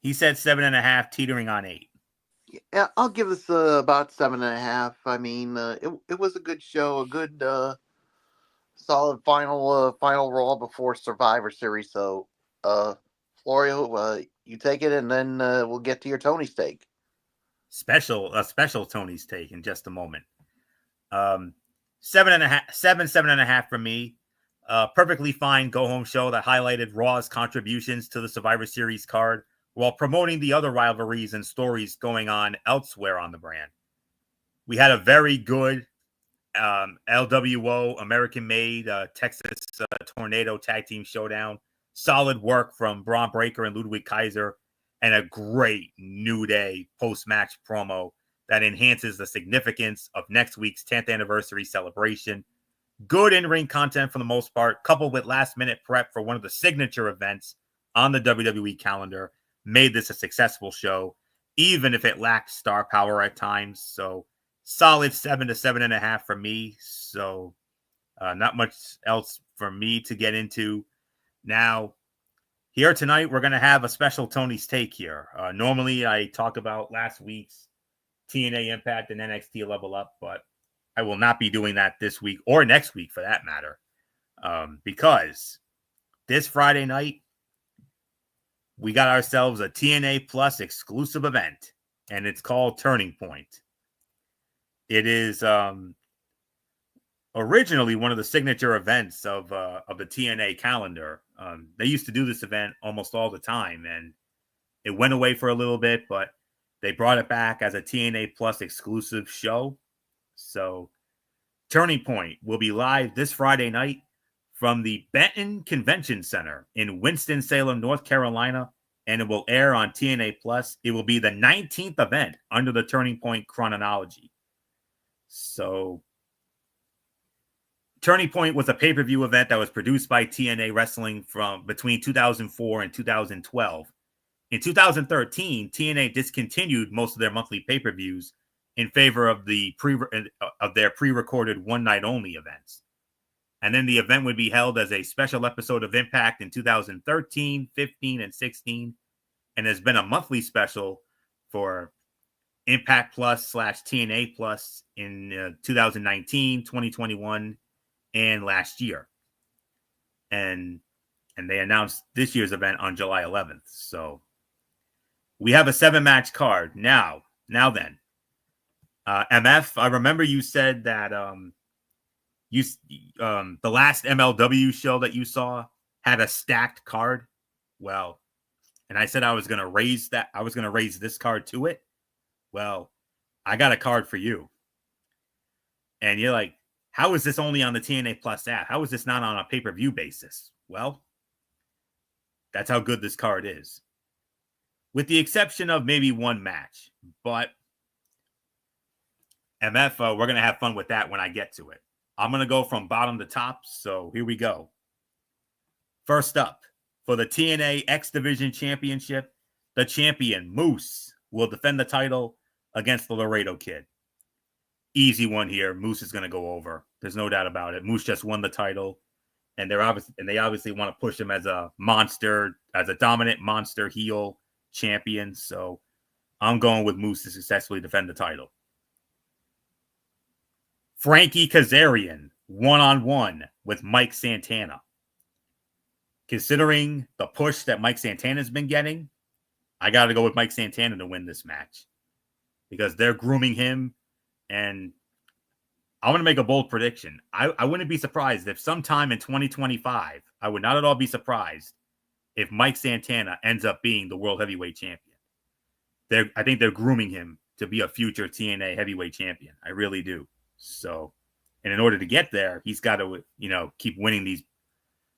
He said 7.5, teetering on 8. Yeah, I'll give this about 7.5. I mean, it was a good show, a good solid final Raw before Survivor Series. So, Florio, you take it, and then we'll get to your Tony's take. A special Tony's take in just a moment. 7.5 for me. Perfectly fine go-home show that highlighted Raw's contributions to the Survivor Series card while promoting the other rivalries and stories going on elsewhere on the brand. We had a very good LWO American-made Texas Tornado Tag Team Showdown. Solid work from Braun Breaker and Ludwig Kaiser, and a great New Day post-match promo that enhances the significance of next week's 10th anniversary celebration. Good in-ring content for the most part, coupled with last-minute prep for one of the signature events on the WWE calendar, made this a successful show, even if it lacked star power at times. So, solid 7 to 7.5 for me. So, not much else for me to get into. Now, here tonight, we're going to have a special Tony's Take here. Normally, I talk about last week's TNA Impact and NXT Level Up, but I will not be doing that this week or next week for that matter, because this Friday night, we got ourselves a TNA Plus exclusive event, and it's called Turning Point. It is originally one of the signature events of the TNA calendar. They used to do this event almost all the time, and it went away for a little bit, but they brought it back as a TNA Plus exclusive show. So Turning Point will be live this Friday night from the Benton Convention Center in Winston-Salem, North Carolina, and it will air on TNA Plus. It will be the 19th event under the Turning Point chronology. So Turning Point was a pay-per-view event that was produced by TNA Wrestling from between 2004 and 2012. In 2013, TNA discontinued most of their monthly pay-per-views in favor of their pre-recorded one-night-only events. And then the event would be held as a special episode of Impact in 2013, 15, and 16, and has been a monthly special for Impact Plus / TNA Plus in 2019, 2021, and last year. And they announced this year's event on July 11th. So we have a 7-match card. Now then. MF, I remember you said that the last MLW show that you saw had a stacked card. Well, and I said I was going to raise this card to it. Well, I got a card for you. And you're like, how is this only on the TNA Plus app? How is this not on a pay-per-view basis? Well, that's how good this card is. With the exception of maybe one match. But MF, we're going to have fun with that when I get to it. I'm going to go from bottom to top, so here we go. First up, for the TNA X Division Championship, the champion, Moose, will defend the title against the Laredo Kid. Easy one here. Moose is going to go over. There's no doubt about it. Moose just won the title, and they obviously want to push him as a monster, as a dominant monster heel champion. So I'm going with Moose to successfully defend the title. Frankie Kazarian, one-on-one with Mike Santana. Considering the push that Mike Santana's been getting, I got to go with Mike Santana to win this match because they're grooming him. And I want to make a bold prediction. I wouldn't be surprised if sometime in 2025, I would not at all be surprised if Mike Santana ends up being the World Heavyweight Champion. I think they're grooming him to be a future TNA Heavyweight Champion. I really do. So, and in order to get there, he's got to, keep winning these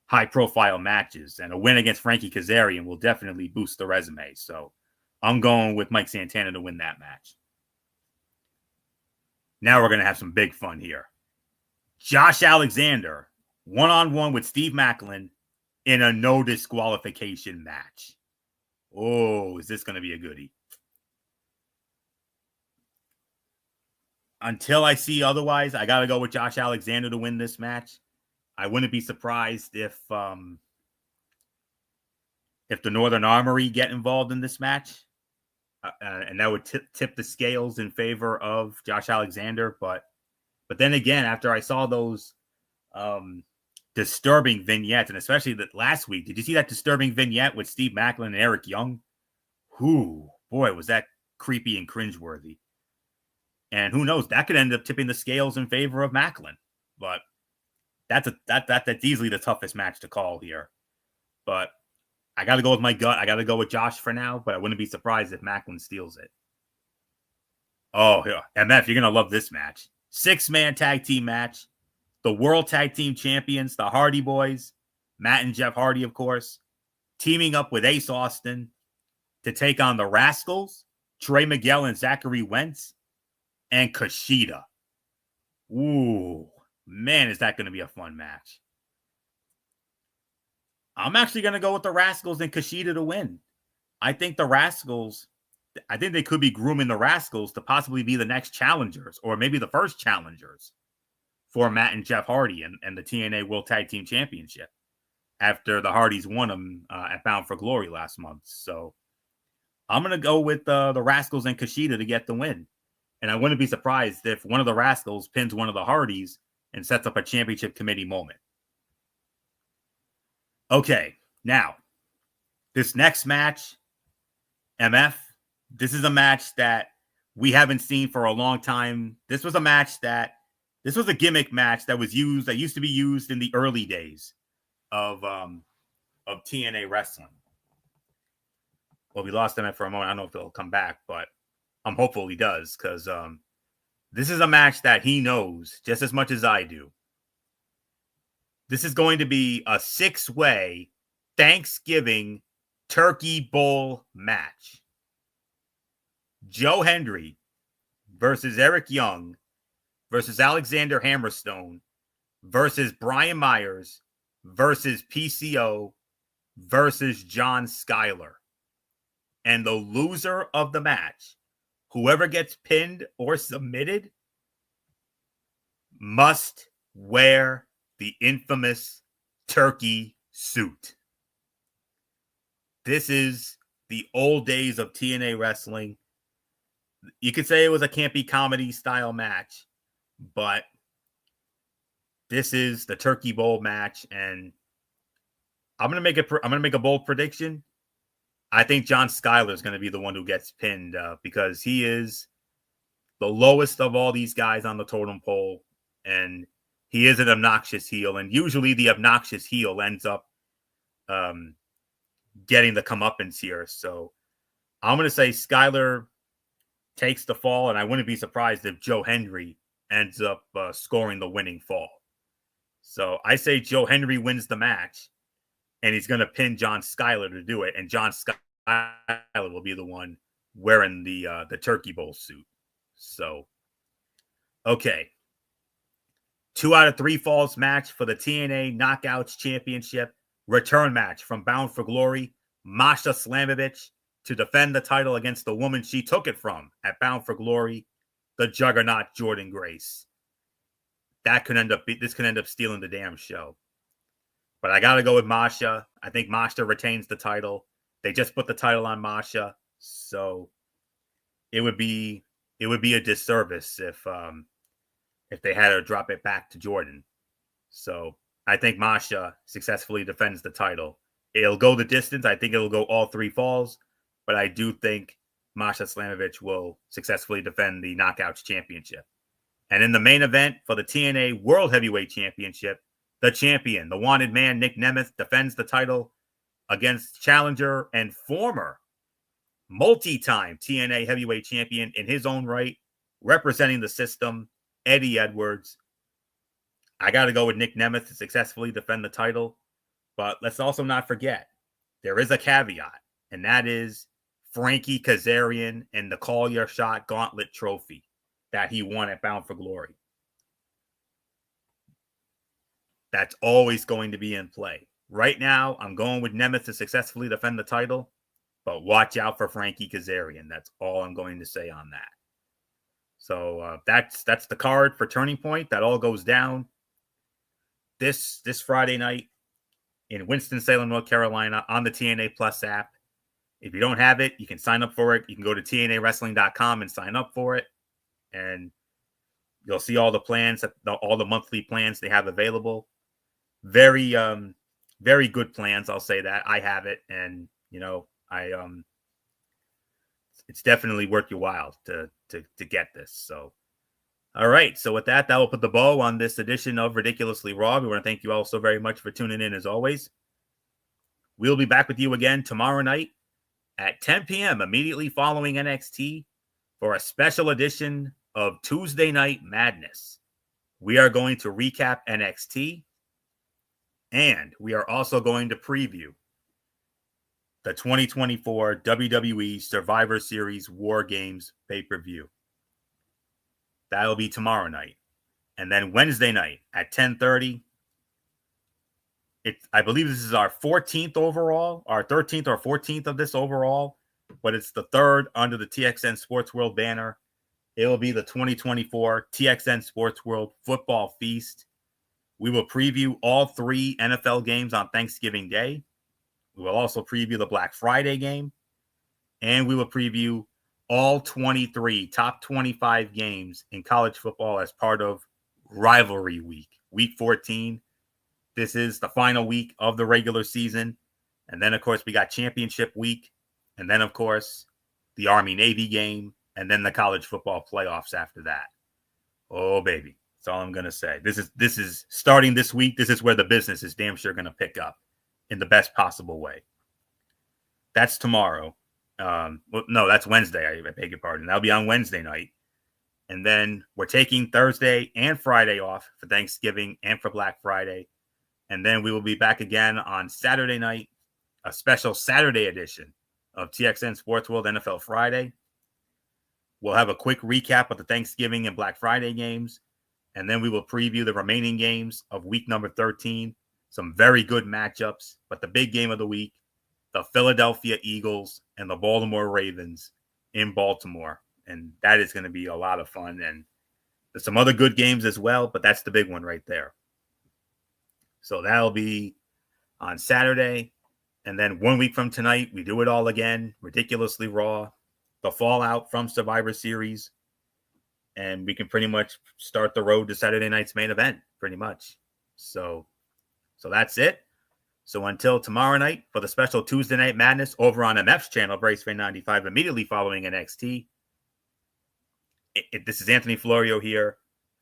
high-profile matches. And a win against Frankie Kazarian will definitely boost the resume. So, I'm going with Mike Santana to win that match. Now we're going to have some big fun here. Josh Alexander, one-on-one with Steve Maclin in a no disqualification match. Oh, is this going to be a goodie? Until I see otherwise, I got to go with Josh Alexander to win this match. I wouldn't be surprised if the Northern Armory get involved in this match. And that would tip the scales in favor of Josh Alexander. But then again, after I saw those disturbing vignettes, and especially that last week, did you see that disturbing vignette with Steve Maclin and Eric Young? Whoo, boy, was that creepy and cringeworthy. And who knows, that could end up tipping the scales in favor of Maclin. But that's easily the toughest match to call here. But I got to go with my gut. I got to go with Josh for now, but I wouldn't be surprised if Maclin steals it. Oh, yeah. MF, you're going to love this match. 6-man tag team match. The World Tag Team Champions, the Hardy Boys, Matt and Jeff Hardy, of course, teaming up with Ace Austin to take on the Rascals, Trey Miguel and Zachary Wentz, and Kushida. Ooh, man, is that going to be a fun match. I'm actually going to go with the Rascals and Kushida to win. I think they could be grooming the Rascals to possibly be the next challengers or maybe the first challengers for Matt and Jeff Hardy and the TNA World Tag Team Championship after the Hardys won them at Bound for Glory last month. So I'm going to go with the Rascals and Kushida to get the win. And I wouldn't be surprised if one of the Rascals pins one of the Hardys and sets up a championship committee moment. Okay, now, this next match, MF, this is a match that we haven't seen for a long time. This was a gimmick match that used to be used in the early days of TNA wrestling. Well, we lost MF for a moment. I don't know if he'll come back, but I'm hopeful he does because this is a match that he knows just as much as I do. This is going to be a 6-way Thanksgiving Turkey Bowl match. Joe Hendry versus Eric Young versus Alexander Hammerstone versus Brian Myers versus PCO versus John Skyler. And the loser of the match, whoever gets pinned or submitted, must wear the infamous turkey suit. This is the old days of TNA wrestling. You could say it was a campy comedy style match, but this is the Turkey Bowl match, and I'm gonna make a bold prediction. I think John Skyler is going to be the one who gets pinned because he is the lowest of all these guys on the totem pole, and he is an obnoxious heel. And usually, the obnoxious heel ends up getting the comeuppance here. So I'm going to say Skyler takes the fall, and I wouldn't be surprised if Joe Hendry ends up scoring the winning fall. So I say Joe Hendry wins the match, and he's going to pin John Skyler to do it, and John Skyler will be the one wearing the Turkey Bowl suit. So, okay. 2 out of 3 falls match for the TNA Knockouts Championship. Return match from Bound for Glory. Masha Slamovich to defend the title against the woman she took it from at Bound for Glory, the juggernaut Jordynne Grace. This could end up stealing the damn show. But I got to go with Masha. I think Masha retains the title. They just put the title on Masha, so it would be a disservice if they had her drop it back to Jordynne. So I think Masha successfully defends the title. It'll go the distance. I think it'll go all 3 falls, but I do think Masha Slamovich will successfully defend the Knockouts Championship. And in the main event for the TNA World Heavyweight Championship, the champion, the wanted man, Nick Nemeth, defends the title against challenger and former multi-time TNA heavyweight champion in his own right, representing the system, Eddie Edwards. I got to go with Nick Nemeth to successfully defend the title. But let's also not forget, there is a caveat, and that is Frankie Kazarian and the Call Your Shot Gauntlet Trophy that he won at Bound for Glory. That's always going to be in play. Right now, I'm going with Nemeth to successfully defend the title, but watch out for Frankie Kazarian. That's all I'm going to say on that. So that's the card for Turning Point. That all goes down this Friday night in Winston-Salem, North Carolina, on the TNA Plus app. If you don't have it, you can sign up for it. You can go to TNAWrestling.com and sign up for it, and you'll see all the plans, all the monthly plans they have available. Very, very good plans. I'll say that. I have it, and it's definitely worth your while to get this. So, all right. So with that will put the bow on this edition of Ridiculously Raw. We want to thank you all so very much for tuning in as always. We'll be back with you again tomorrow night at 10 p.m. immediately following NXT for a special edition of Tuesday Night Madness. We are going to recap NXT, and we are also going to preview the 2024 WWE Survivor Series War Games pay-per-view. That'll be tomorrow night. And then Wednesday night at 10:30. I believe this is our 14th overall, our 13th or 14th of this overall, but it's the third under the TXN Sports World banner. It'll be the 2024 TXN Sports World Football Feast. We will preview all 3 NFL games on Thanksgiving Day. We will also preview the Black Friday game, and we will preview all 23 top 25 games in college football as part of Rivalry Week, Week 14. This is the final week of the regular season. And then, of course, we got Championship Week. And then, of course, the Army-Navy game. And then the college football playoffs after that. Oh, baby. That's all I'm going to say. This is starting this week. This is where the business is damn sure going to pick up in the best possible way. That's tomorrow. No, that's Wednesday. I beg your pardon. That'll be on Wednesday night. And then we're taking Thursday and Friday off for Thanksgiving and for Black Friday. And then we will be back again on Saturday night, a special Saturday edition of TXN Sports World NFL Friday. We'll have a quick recap of the Thanksgiving and Black Friday games. and then we will preview the remaining games of week number 13. Some very good matchups, but the big game of the week, the Philadelphia Eagles and the Baltimore Ravens in Baltimore. And that is going to be a lot of fun. And there's some other good games as well, but that's the big one right there. So that'll be on Saturday. And then 1 week from tonight, we do it all again. Ridiculously Raw, the fallout from Survivor Series. And we can pretty much start the road to Saturday night's main event, pretty much. So that's it. So until tomorrow night for the special Tuesday Night Madness over on MF's channel, Brace Fan 95, immediately following NXT. This is Anthony Florio here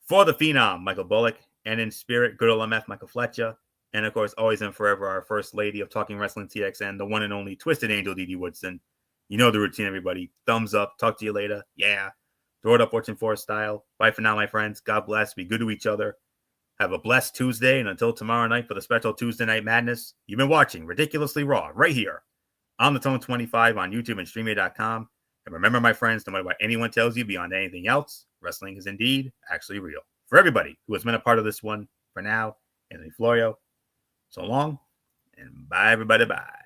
for the Phenom, Michael Bullock, and in spirit, good old MF, Michael Fletcher. And of course, always and forever, our first lady of Talking Wrestling TXN, the one and only Twisted Angel, Dee Dee Woodson. You know the routine, everybody. Thumbs up. Talk to you later. Yeah. Throw it up, Fortune 4 style. Bye for now, my friends. God bless. Be good to each other. Have a blessed Tuesday. And until tomorrow night for the special Tuesday Night Madness, you've been watching Ridiculously Raw right here on the Tone 25 on YouTube and StreamYard.com. And remember, my friends, no matter what anyone tells you beyond anything else, wrestling is indeed actually real. For everybody who has been a part of this one, for now, Anthony Florio, so long, and bye, everybody, bye.